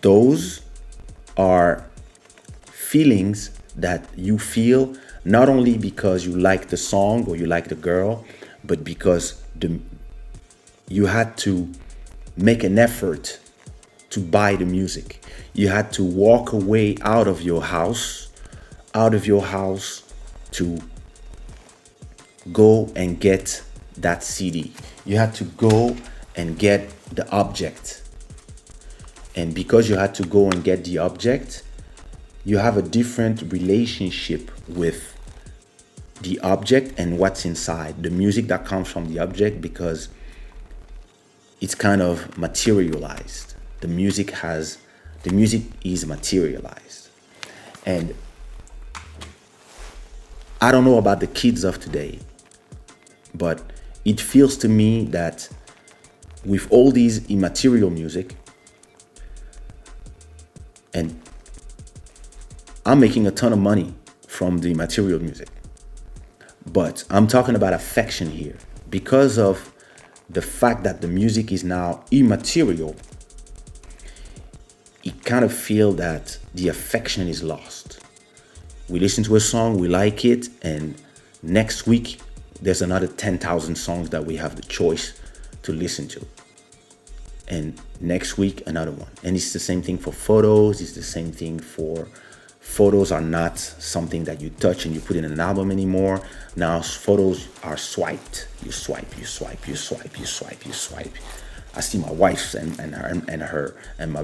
those are feelings that you feel not only because you like the song or you like the girl, but because you had to make an effort to buy the music. You had to walk away out of your house to go and get that CD. You had to go and get the object. And because you had to go and get the object, you have a different relationship with the object and what's inside, the music that comes from the object, because it's kind of materialized. The music is materialized. And I don't know about the kids of today, but it feels to me that with all these immaterial music, and I'm making a ton of money from the material music, but I'm talking about affection here. Because of the fact that the music is now immaterial, you kind of feel that the affection is lost. We listen to a song, we like it, and next week there's another 10,000 songs that we have the choice to listen to. And next week, another one. And it's the same thing for photos. It's the same thing for photos are not something that you touch and you put in an album anymore. Now photos are swiped. You swipe, you swipe, you swipe, you swipe, you swipe. I see my wife and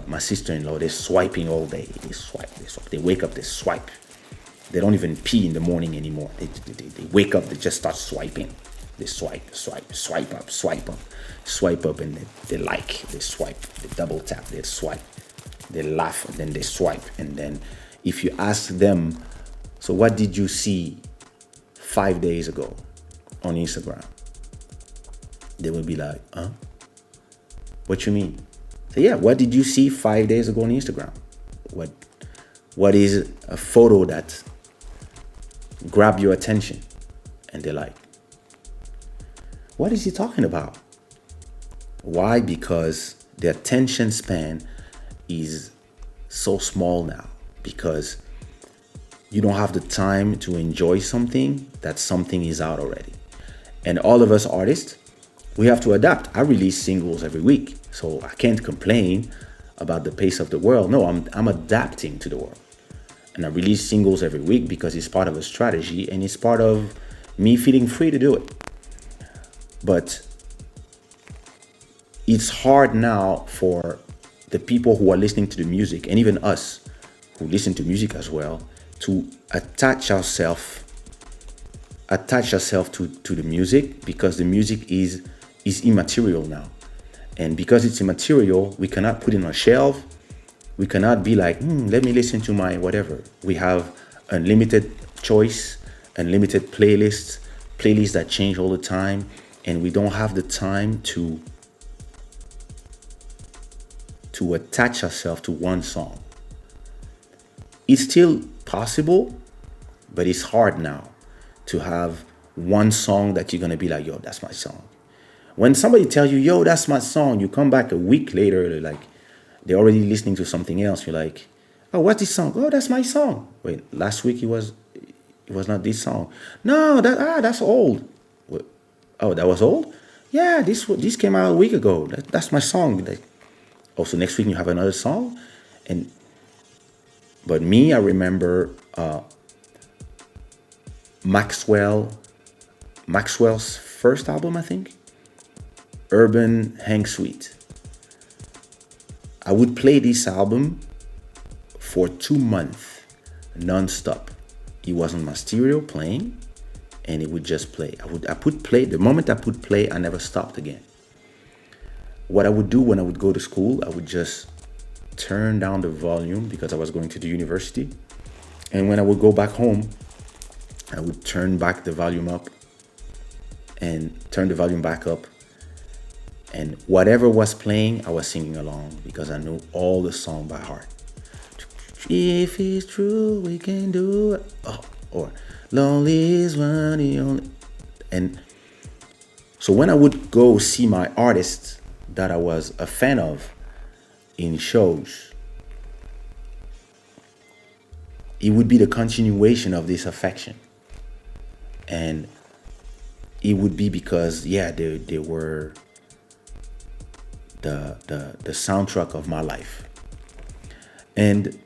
my sister-in-law, they're swiping all day. They swipe, they swipe. They wake up, they swipe. They don't even pee in the morning anymore. They wake up, they just start swiping. They swipe, swipe, swipe up, swipe up, swipe up, and they like, they swipe, they double tap, they swipe, they laugh, and then they swipe. And then if you ask them, so what did you see 5 days ago on Instagram? They will be like, huh? What you mean? So yeah, what did you see 5 days ago on Instagram? What is a photo that grabbed your attention? And they're like, what is he talking about? Why? Because the attention span is so small now, because you don't have the time to enjoy something that something is out already. And all of us artists, we have to adapt. I release singles every week, so I can't complain about the pace of the world. No, I'm adapting to the world. And I release singles every week because it's part of a strategy and it's part of me feeling free to do it. But it's hard now for the people who are listening to the music, and even us who listen to music as well, to attach ourselves to the music, because the music is immaterial now. And because it's immaterial, we cannot put it on a shelf. We cannot be like, let me listen to my whatever. We have unlimited choice, unlimited playlists that change all the time. And we don't have the time to attach ourselves to one song. It's still possible, but it's hard now to have one song that you're gonna be like, yo, that's my song. When somebody tells you, yo, that's my song, you come back a week later, they're already listening to something else. You're like, oh, what's this song? Oh, that's my song. Wait, last week it was not this song. No, that's old. Oh, that was old? Yeah, this came out a week ago. That's my song. Also, next week you have another song. But me, I remember Maxwell's first album, I think, Urban Hang Suite. I would play this album for 2 months, non-stop. It was on my stereo playing, and it would just play. I put play. The moment I put play, I never stopped again. What I would do when I would go to school, I would just turn down the volume because I was going to the university. And when I would go back home, I would turn back the volume up and turn the volume back up. And whatever was playing, I was singing along because I knew all the song by heart. If it's true, we can do it. Oh, or lonely is one the only. And so when I would go see my artists that I was a fan of in shows, it would be the continuation of this affection. And it would be because, yeah, they were the soundtrack of my life. And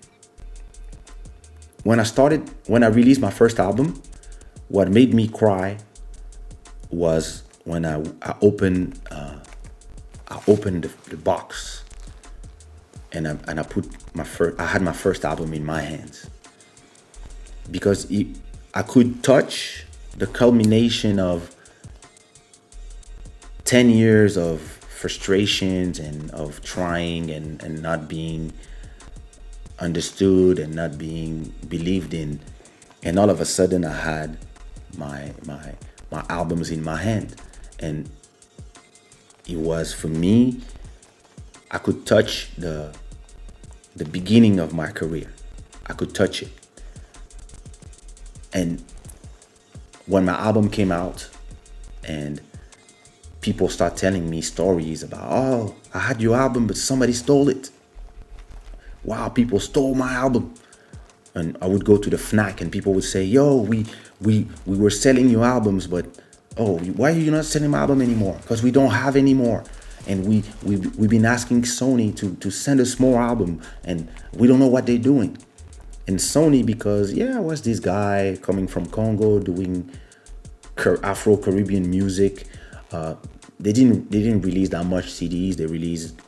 when I released my first album, what made me cry was when I opened the box, and I put I had my first album in my hands, because I could touch the culmination of 10 years of frustrations and of trying and not being understood and not being believed in. And all of a sudden I had my albums in my hand. And it was, for me, I could touch the beginning of my career. I could touch it. And when my album came out and people start telling me stories about, oh, I had your album, but somebody stole it. Wow, people stole my album. And I would go to the FNAC and people would say, yo, we were selling your albums, but oh, why are you not selling my album anymore? Because we don't have any more. And we've been asking Sony to send us more album, and we don't know what they're doing. And Sony, because, yeah, I was this guy coming from Congo doing Afro-Caribbean music. They didn't release that much CDs. They released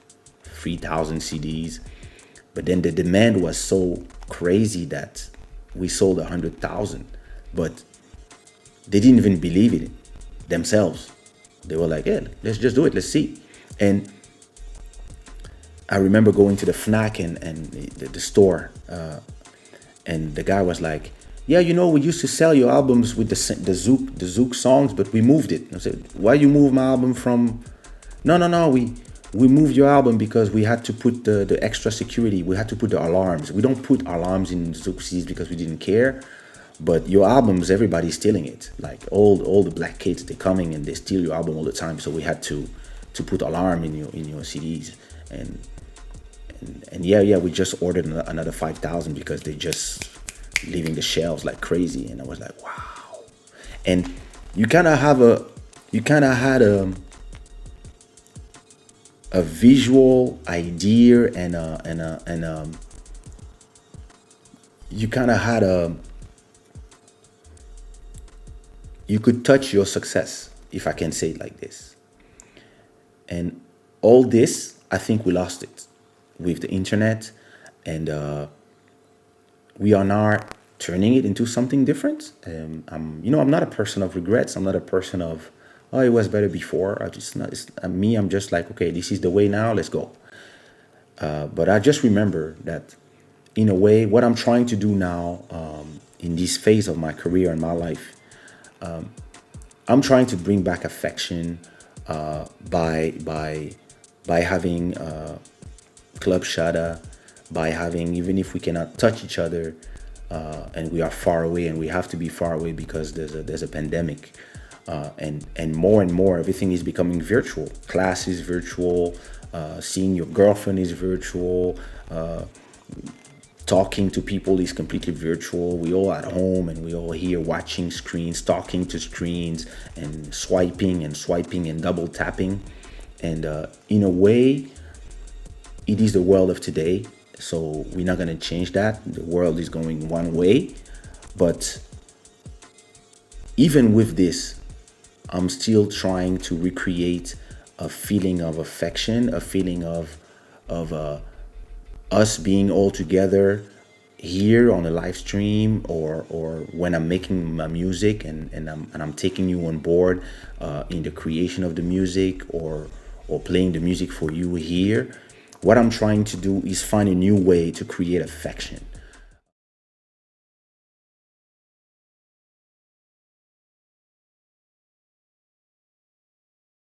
3,000 CDs. But then the demand was so crazy that we sold 100,000. But they didn't even believe it themselves. They were like, yeah, let's just do it. Let's see. And I remember going to the FNAC and the store, and the guy was like, yeah, we used to sell your albums with the Zouk songs, but we moved it. I said, why you move my album from? No, we moved your album because we had to put the extra security. We had to put the alarms. We don't put alarms in Zouk CDs because we didn't care. But your albums, everybody's stealing it. Like all the black kids, they're coming and they steal your album all the time. So we had to put alarm in your CDs. And yeah, we just ordered another 5,000 because they just leaving the shelves like crazy. And I was like, wow. And you kind of had a visual idea and you kind of had you could touch your success, if I can say it like this. And all this, I think we lost it with the internet, and we are now turning it into something different. I'm not a person of regrets. I'm not a person of, oh, it was better before. I'm just like, okay, this is the way now. Let's go. But I just remember that, in a way, what I'm trying to do now, in this phase of my career and my life, I'm trying to bring back affection by having Club Shada, by having, even if we cannot touch each other, and we are far away, and we have to be far away because there's a pandemic, and more everything is becoming virtual. Class is virtual, seeing your girlfriend is virtual, talking to people is completely virtual. We all at home and we all here watching screens, talking to screens, and swiping and double tapping. And in a way, it is the world of today. So we're not going to change that. The world is going one way. But even with this, I'm still trying to recreate a feeling of affection, a feeling of us being all together here on a live stream, or when I'm making my music and I'm taking you on board in the creation of the music, or playing the music for you here. What I'm trying to do is find a new way to create affection.